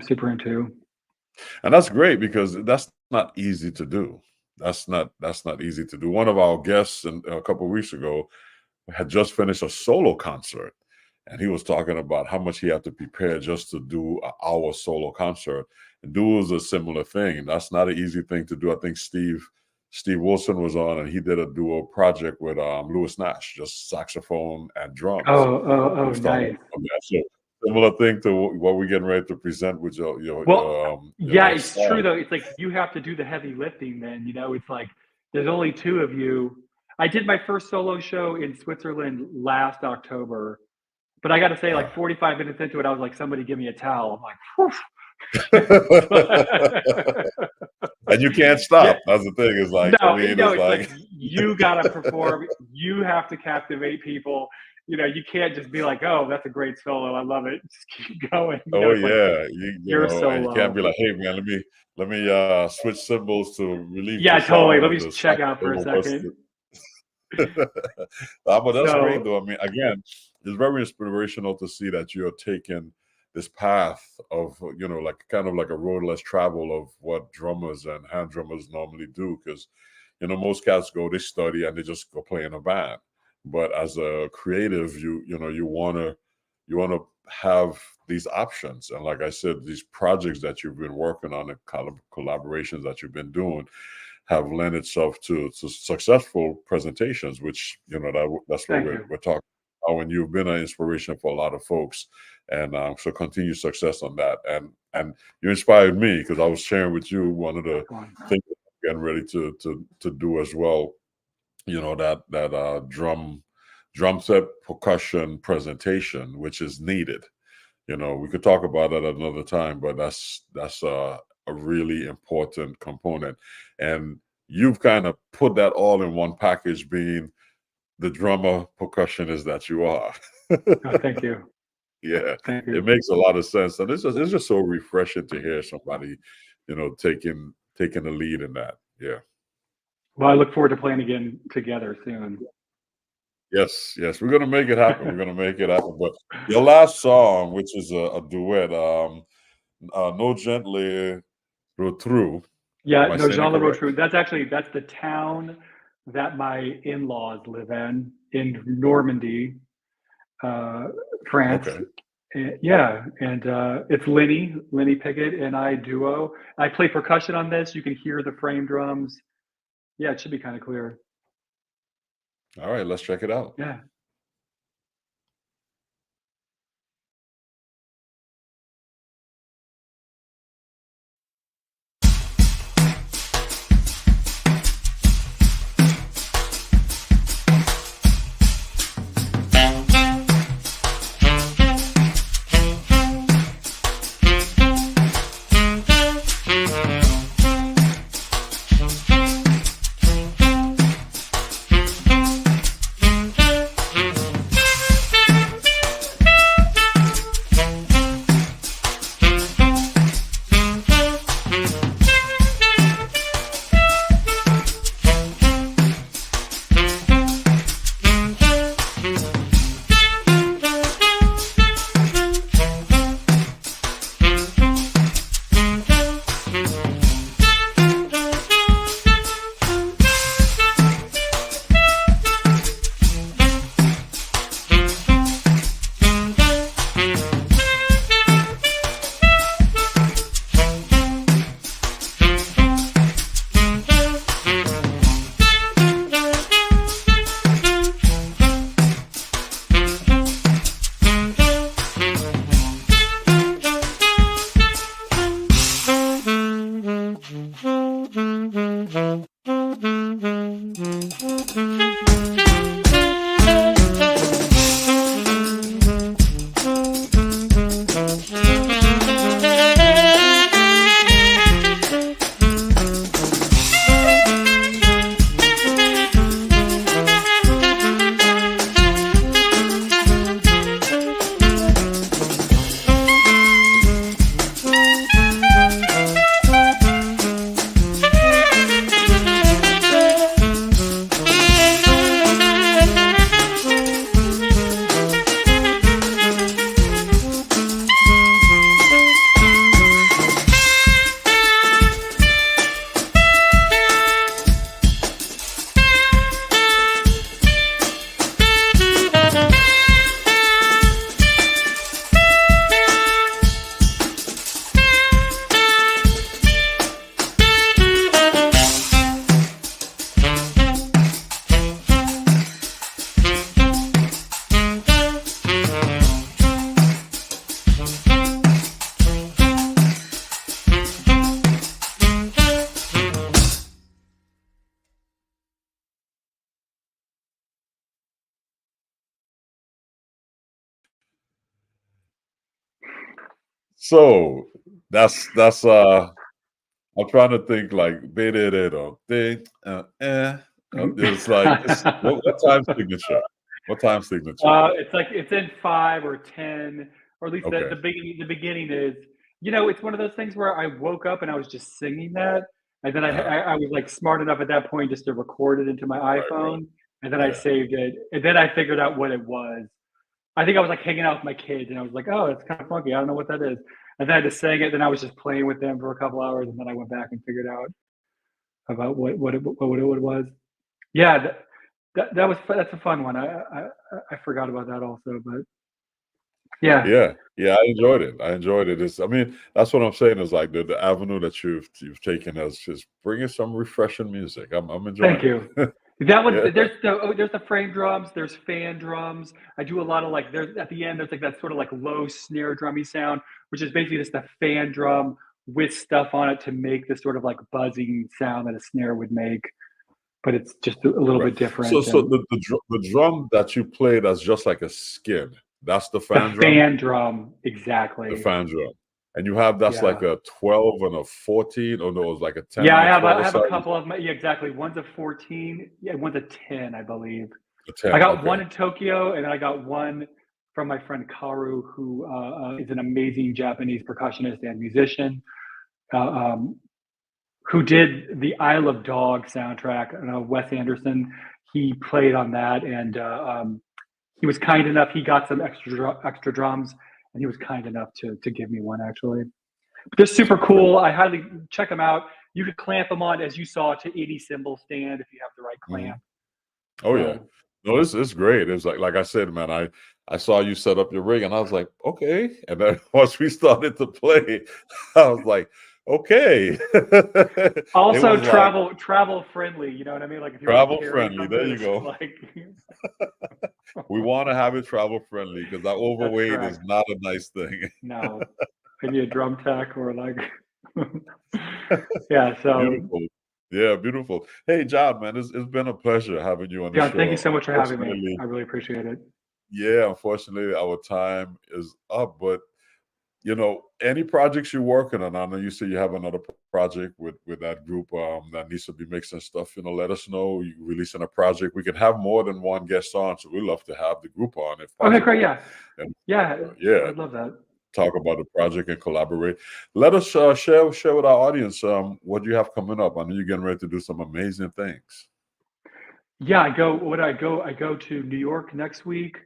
super into. And that's great because that's not easy to do. That's not easy to do. One of our guests a couple of weeks ago had just finished a solo concert, and he was talking about how much he had to prepare just to do an hour solo concert. And duo is a similar thing. That's not an easy thing to do. I think Steve Wilson was on, and he did a duo project with Lewis Nash, just saxophone and drums. He Oh, was talking nice. about that. So similar thing to what we're getting ready to present with Well, your yeah, next it's true song. though. It's like you have to do the heavy lifting then, you know, it's like there's only two of you. I did my first solo show in Switzerland last October, but I got to say, like Uh, 45 minutes into it, I was like, somebody give me a towel. I'm like, and you can't yeah, stop. That's the thing. Is like, I mean, no, it's it's like like, you got to perform. You have to captivate people. You know, you can't just be like, oh, that's a great solo. I love it. Just keep going. You know, oh it's like yeah, your and you can't solo. be like, hey man, let me switch cymbals to relieve Yeah, the totally. sound Let of me the just check out for a saxophone. second. But that's great So though. I mean, again, it's very inspirational to see that you're taking this path of like kind of like a road less travel of what drummers and hand drummers normally do because most cats go, they study and they just go play in a band. but as a creative, you want to have these options. And like I said, these projects that you've been working on, the collaborations that you've been doing, have lent itself to successful presentations, which that's what we're talking about. When you've been an inspiration for a lot of folks, and so continue success on that. And you inspired me, because I was sharing with you one of the things that I'm getting ready to do as well. That drum set percussion presentation, which is needed. We could talk about that at another time, but that's a really important component. And you've kind of put that all in one package, being the drummer percussionist that you are. Oh, thank you. Yeah, thank you. It makes a lot of sense, and it's just so refreshing to hear somebody, taking the lead in that. Yeah. Well, I look forward to playing again together soon. Yes, we're gonna make it happen. We're gonna make it happen. But your last song, which is a duet, "No Gently Rotru." Yeah, Am I no, saying it Jean correct? Leroux. That's the town that my in-laws live in Normandy, France. Okay. Yeah, and it's Lenny Pickett and I duo. I play percussion on this. You can hear the frame drums. Yeah, it should be kind of clear. All right, let's check it out. Yeah. So that's I'm trying to think, like, it's like, what time signature? What time signature? It's like it's in 5 or 10, or at least Okay. the beginning is, it's one of those things where I woke up and I was just singing that, and then I was like smart enough at that point just to record it into my Right. iPhone, and then I Yeah. saved it, and then I figured out what it was. I think I was like hanging out with my kids, and I was like, "Oh, it's kind of funky. I don't know what that is." And then I just sang it. Then I was just playing with them for a couple hours, and then I went back and figured out about what it was. Yeah, that's a fun one. I forgot about that also, but yeah. Yeah, I enjoyed it. I mean, that's what I'm saying is like the avenue that you've taken as just bringing some refreshing music. I'm Thank enjoying you. it. That one, Yeah, there's the frame drums, there's fan drums. I do a lot of like there's at the end there's like that sort of like low snare drummy sound, which is basically just a fan drum with stuff on it to make this sort of like buzzing sound that a snare would make, but it's just a little right. bit So different. so And the drum that you play that's just like a skid. That's the the fan drum. fan drum, The exactly. fan drum. And you have that's like Yeah. a 12 and a 14, or no, it's like a 10 Yeah, and a 12 I or have a something. couple of my, yeah, exactly. One's a 14, yeah, one's a 10, I believe. A I 10, got okay. one in Tokyo, and I got one from my friend Karu, who is an amazing Japanese percussionist and musician, uh, um, who did the Isle of Dogs soundtrack. Wes Anderson, he played on that, and he was kind enough. He got some extra drums, and he was kind enough to give me one actually. They're super Great. cool. I highly check them out. You could clamp them on, as you saw, to any cymbal stand if you have the right Mhm. clamp. Oh yeah. So No, it's great. It's like I said, man, I saw you set up your rig and I was like, okay. And then once we started to play, I was like, okay. It also was like travel friendly. You know what I mean? Like if you want to travel carry friendly. There something, you it's go. like We want to have it travel friendly because that that's overweight is correct. not a nice thing. No, maybe a drum tech or like yeah. So Beautiful. Yeah, beautiful. Hey, John, man, it's been a pleasure having you on the John, thank you show. so much for having me. Unfortunately, I really appreciate it. yeah, unfortunately, our time is up. But any projects you're working on, I know you say you have another project with that group that needs to be mixing stuff. Let us know you releasing a project. We can have more than one guest on, so we love to have the group on if Okay, great. possible. Yeah, And yeah. yeah, I'd love that. talk about the project and collaborate. Let us share with our audience what you have coming up. I know you're getting ready to do some amazing things. Yeah, I go. What I go? I go to New York next week.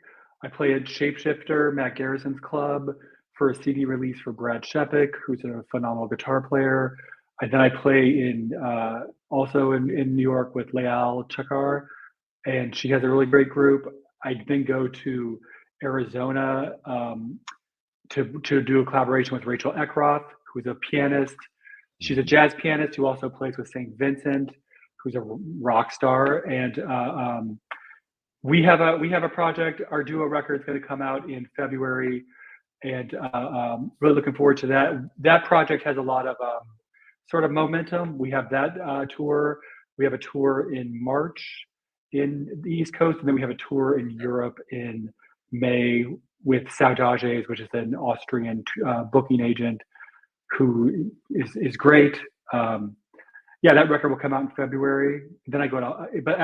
I play at Shapeshifter, Matt Garrison's club, for a CD release for Brad Shepik, who's a phenomenal guitar player. And then I play in also in New York with Leal Chakar, and she has a really great group. I then go to Arizona to do a collaboration with Rachel Eckroth, who's a pianist. She's a Mhm. jazz pianist who also plays with St. Vincent, who's a rock star. And we have a project. Our duo record is going to come out in February, and really looking forward to that. That project has a lot of sort of momentum. We have that tour. We have a tour in March in the East Coast, and then we have a tour in Europe in May with Saudages, which is an Austrian booking agent who is great. Um, yeah, that record will come out in February. Then I go to, but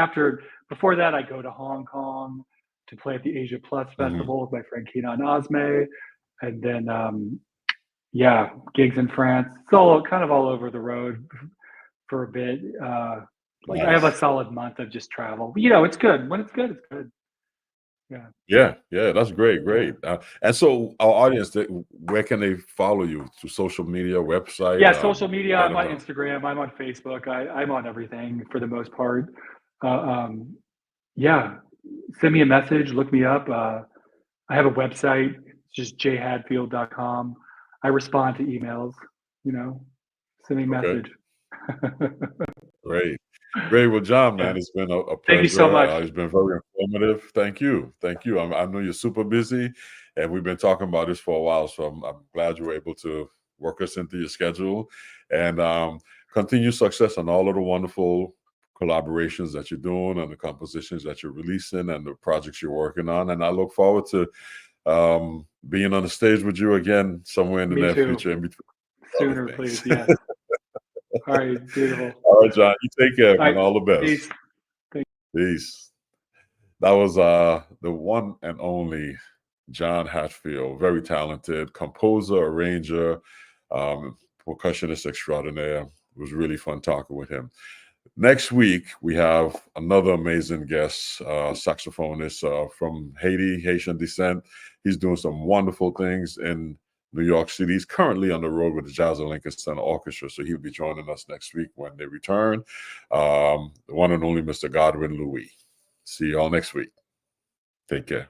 before that, I go to Hong Kong to play at the Asia Plus Mhm. Festival with my friend Kenan Osme, and then yeah, gigs in France. It's all kind of all over the road for a bit. Like I have a Nice. solid month of just travel. But, it's good. When it's good, it's good. Yeah, Yeah, that's great, yeah. great. And so, our audience, where can they follow you? Through social media, website? Yeah, social media. Let I'm them on know. Instagram. I'm on Facebook. I'm on everything for the most part. Uh, um, yeah, send me a message. Look me up. I have a website. It's just jhadfield.com. I respond to emails. You know, send me a Okay, message. great. Great. Well, John, man, Yeah. it's been a Thank you so pleasure. much. It's been very informative. Thank you. Thank you. I know you're super busy, and we've been talking about this for a while, so I'm glad you were able to work us into your schedule and continue success on all of the wonderful collaborations that you're doing and the compositions that you're releasing and the projects you're working on. And I look forward to being on the stage with you again somewhere in the Me near too. future in between other Sooner, please. things. Yes. All right. Beautiful. All right, John, you take care, All man. right. All the best. Peace. Peace. That was the one and only John Hadfield, very talented composer, arranger, percussionist extraordinaire. It was really fun talking with him. Next week, we have another amazing guest, saxophonist from Haiti, Haitian descent. He's doing some wonderful things in New York City. He's currently on the road with the Jazz and Lincoln Center Orchestra, so he'll be joining us next week when they return. The one and only Mr. Godwin Louis. See you all next week. Take care.